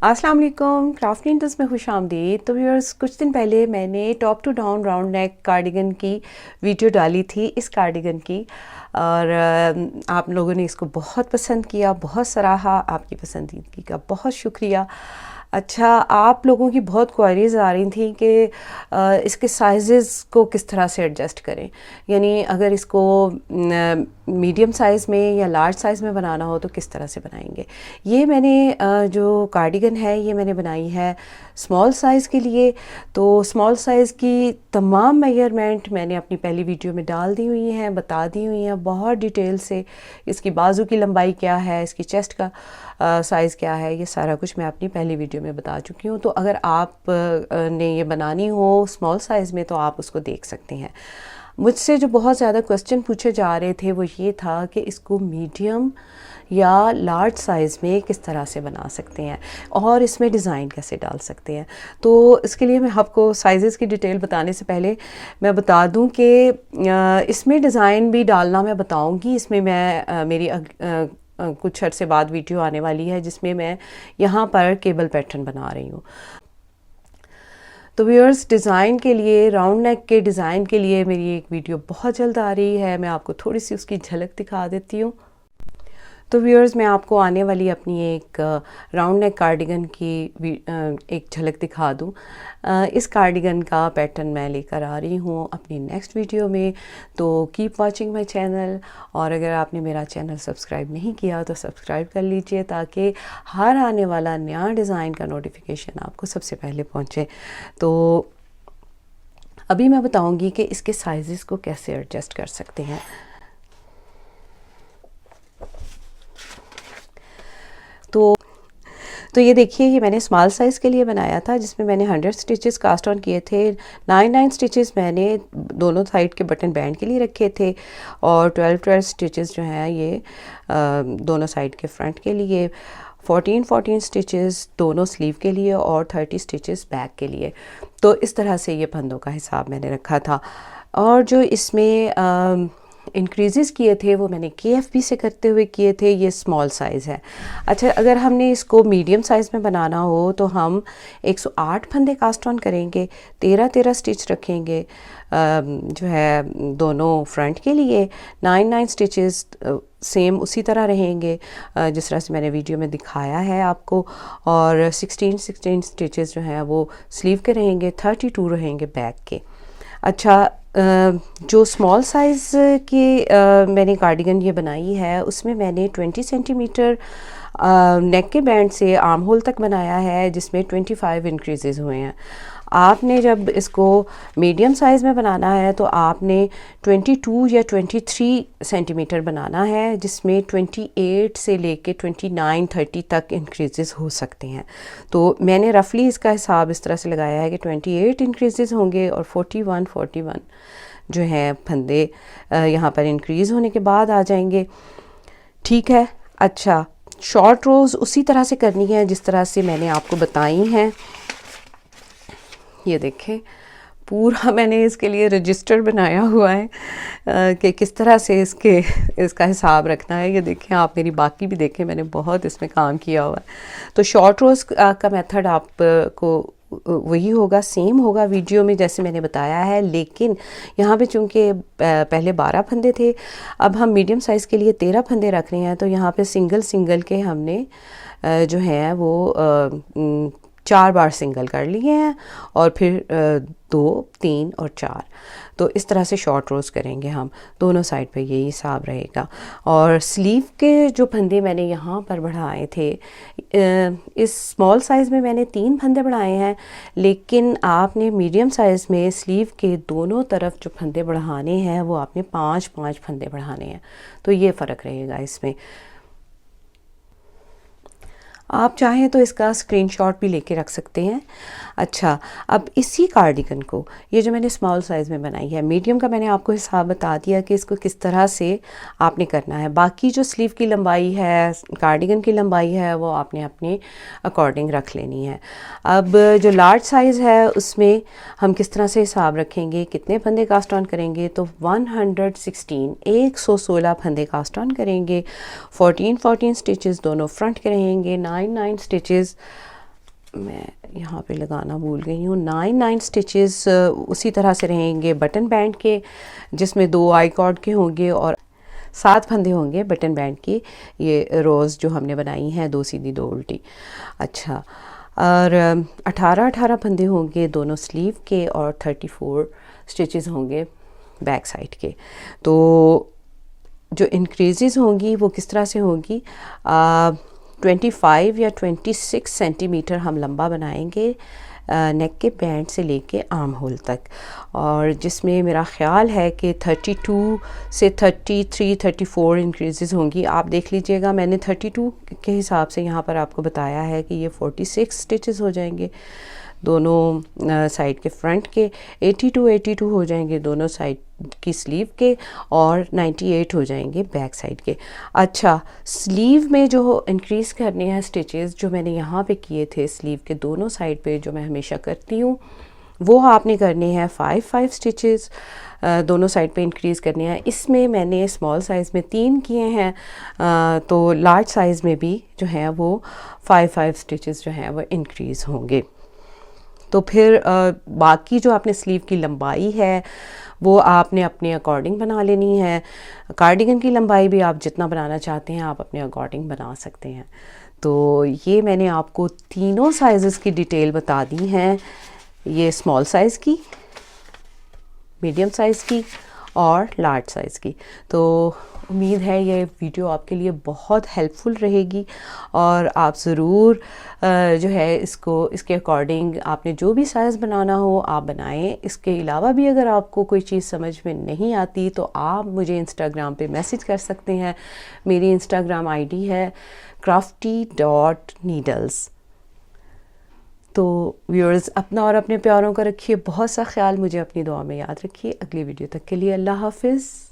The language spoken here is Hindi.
अस्सलाम वालेकुम, क्राफ्ट इंटर्स में खुश आमदीद। तो व्यूअर्स, कुछ दिन पहले मैंने top to down round neck cardigan की वीडियो डाली थी, इस कार्डिगन की। और आप लोगों ने इसको बहुत पसंद किया, बहुत सराहा। आपकी पसंदीदगी का बहुत शुक्रिया। अच्छा, आप लोगों की बहुत क्वेरीज़ आ रही थी कि इसके साइज़ को किस तरह से एडजस्ट करें, यानी अगर इसको मीडियम साइज़ में या लार्ज साइज़ में बनाना हो तो किस तरह से बनाएंगे। ये मैंने जो कार्डिगन है ये मैंने बनाई है स्मॉल साइज़ के लिए। तो स्मॉल साइज़ की तमाम मेजरमेंट मैंने अपनी पहली वीडियो में डाल दी हुई हैं, बता दी हुई हैं बहुत डिटेल से। इसकी बाजू की लंबाई क्या है, इसकी चेस्ट का साइज़ क्या है, ये सारा कुछ मैं अपनी पहली वीडियो में बता चुकी हूँ। तो अगर आप ने ये बनानी हो स्मॉल साइज़ में तो आप उसको देख सकते हैं। मुझसे जो बहुत ज़्यादा क्वेश्चन पूछे जा रहे थे वो ये था कि इसको मीडियम या लार्ज साइज़ में किस तरह से बना सकते हैं और इसमें डिज़ाइन कैसे डाल सकते हैं। तो इसके लिए मैं आपको साइज़ की डिटेल बताने से पहले मैं बता दूं कि इसमें डिज़ाइन भी डालना मैं बताऊंगी। इसमें मैं मेरी कुछ अर्से बाद वीडियो आने वाली है जिसमें मैं यहाँ पर केबल पैटर्न बना रही हूँ। तो व्यूअर्स, डिज़ाइन के लिए, राउंड नेक के डिज़ाइन के लिए मेरी एक वीडियो बहुत जल्द आ रही है। मैं आपको थोड़ी सी उसकी झलक दिखा देती हूँ। तो व्यूअर्स, मैं आपको आने वाली अपनी एक राउंड नेक कार्डिगन की एक झलक दिखा दूँ। इस कार्डिगन का पैटर्न मैं लेकर आ रही हूँ अपनी नेक्स्ट वीडियो में। तो कीप वाचिंग माय चैनल, और अगर आपने मेरा चैनल सब्सक्राइब नहीं किया तो सब्सक्राइब कर लीजिए ताकि हर आने वाला नया डिज़ाइन का नोटिफिकेशन आपको सबसे पहले पहुँचे। तो अभी मैं बताऊँगी कि इसके साइज़ को कैसे एडजस्ट कर सकते हैं। तो ये देखिए, ये मैंने स्मॉल साइज़ के लिए बनाया था जिसमें मैंने 100 स्टिचेस कास्ट ऑन किए थे। 9 स्टिचेस मैंने दोनों साइड के बटन बैंड के लिए रखे थे और 12 स्टिचेस जो हैं ये दोनों साइड के फ्रंट के लिए, 14 स्टिचेस दोनों स्लीव के लिए और 30 स्टिचेस बैक के लिए। तो इस तरह से ये फंदों का हिसाब मैंने रखा था। और जो इसमें इंक्रीज़ किए थे वो मैंने KFB से करते हुए किए थे। ये स्मॉल साइज़ है। अच्छा, अगर हमने इसको मीडियम साइज़ में बनाना हो तो हम 108 फंदे कास्ट ऑन करेंगे, 13 स्टिच रखेंगे जो है दोनों फ्रंट के लिए। 9 स्टिचेस सेम उसी तरह रहेंगे जिस तरह से मैंने वीडियो में दिखाया है आपको। और 16 स्टिचेस जो हैं वो स्लीव के रहेंगे, 32 रहेंगे बैक के। अच्छा, जो स्मॉल साइज़ की मैंने कार्डिगन ये बनाई है उसमें मैंने 20 सेंटीमीटर नेक के बैंड से आर्म होल तक बनाया है जिसमें 25 इंक्रीज़ हुए हैं। आपने जब इसको मीडियम साइज़ में बनाना है तो आपने 22 या 23 सेंटीमीटर बनाना है जिसमें 28 से लेके 29-30 तक इंक्रीज़ हो सकते हैं। तो मैंने रफली इसका हिसाब इस तरह से लगाया है कि 28 इंक्रीज़ होंगे और 41 जो है फंदे यहाँ पर इंक्रीज़ होने के बाद आ जाएंगे। ठीक है। अच्छा, शॉर्ट रोज़ उसी तरह से करनी है जिस तरह से मैंने आपको बताई हैं। ये देखें, पूरा मैंने इसके लिए रजिस्टर बनाया हुआ है कि किस तरह से इसका हिसाब रखना है। ये देखें, आप मेरी बाकी भी देखें, मैंने बहुत इसमें काम किया हुआ है। तो शॉर्ट रोज़ का मेथड आपको वही होगा, सेम होगा वीडियो में जैसे मैंने बताया है, लेकिन यहाँ पे चूँकि पहले 12 फंदे थे, अब हम मीडियम साइज़ के लिए 13 फंदे रख रहे हैं। तो यहाँ पे सिंगल के हमने जो है वो 4 बार सिंगल कर लिए हैं और फिर 2, 3 और 4। तो इस तरह से शॉर्ट रोज़ करेंगे हम, दोनों साइड पे यही हिसाब रहेगा। और स्लीव के जो फंदे मैंने यहाँ पर बढ़ाए थे, इस स्मॉल साइज़ में मैंने 3 फंदे बढ़ाए हैं, लेकिन आपने मीडियम साइज़ में स्लीव के दोनों तरफ जो फंदे बढ़ाने हैं वो आपने 5 फंदे बढ़ाने हैं। तो ये फ़र्क रहेगा इसमें। आप चाहें तो इसका स्क्रीनशॉट भी लेके रख सकते हैं। अच्छा, अब इसी कार्डिगन को, ये जो मैंने स्मॉल साइज़ में बनाई है, मीडियम का मैंने आपको हिसाब बता दिया कि इसको किस तरह से आपने करना है। बाकी जो स्लीव की लंबाई है, कार्डिगन की लंबाई है, वो आपने अपने अकॉर्डिंग रख लेनी है। अब जो लार्ज साइज़ है उसमें हम किस तरह से हिसाब रखेंगे, कितने फंदे कास्ट ऑन करेंगे, तो 116 फंदे कास्ट ऑन करेंगे। 14 स्टिचेस दोनों फ्रंट के रहेंगे, 9 स्टिचेस मैं यहाँ पे लगाना भूल गई हूँ। 9 स्टिचेस उसी तरह से रहेंगे बटन बैंड के, जिसमें 2 आई कॉर्ड के होंगे और 7 फंदे होंगे बटन बैंड की। ये रोज़ जो हमने बनाई हैं, 2 सीधी 2 उल्टी। अच्छा, और 18 फंदे होंगे दोनों स्लीव के और 34 स्टिचेस होंगे बैक साइड के। तो जो इंक्रीज़ होंगी वो किस तरह से होंगी, 25 या 26 सेंटीमीटर हम लंबा बनाएंगे नेक के बैंड से लेके आर्म होल तक, और जिसमें मेरा ख्याल है कि 32 से 33 34 इंक्रीज़ होंगी। आप देख लीजिएगा, मैंने 32 के हिसाब से यहाँ पर आपको बताया है कि ये 46 स्टिचेस हो जाएंगे दोनों साइड के फ्रंट के, 82 हो जाएंगे दोनों साइड की स्लीव के, और 98 हो जाएंगे बैक साइड के। अच्छा, स्लीव में जो इंक्रीज़ करने हैं स्टिचेस जो मैंने यहाँ पे किए थे स्लीव के दोनों साइड पे, जो मैं हमेशा करती हूँ, वो आपने करने हैं 5 स्टिचेस दोनों साइड पे इंक्रीज़ करने हैं। इसमें मैंने स्मॉल साइज़ में 3 किए हैं, तो लार्ज साइज़ में भी जो है वो 5 स्टिचेस जो हैं वो इंक्रीज़ होंगे। तो फिर बाकी जो आपने स्लीव की लंबाई है वो आपने अपने अकॉर्डिंग बना लेनी है। कार्डिगन की लंबाई भी आप जितना बनाना चाहते हैं आप अपने अकॉर्डिंग बना सकते हैं। तो ये मैंने आपको तीनों साइज़ेस की डिटेल बता दी हैं, ये स्मॉल साइज़ की, मीडियम साइज़ की और लार्ज साइज़ की। तो उम्मीद है ये वीडियो आपके लिए बहुत हेल्पफुल रहेगी और आप ज़रूर जो है इसके अकॉर्डिंग आपने जो भी साइज़ बनाना हो आप बनाएं। इसके अलावा भी अगर आपको कोई चीज़ समझ में नहीं आती तो आप मुझे इंस्टाग्राम पे मैसेज कर सकते हैं। मेरी इंस्टाग्राम आईडी है crafty.needles। तो व्यूअर्स, अपना और अपने प्यारों का रखिए बहुत सा ख्याल, मुझे अपनी दुआ में याद रखिए। अगली वीडियो तक के लिए अल्लाह हाफिज़।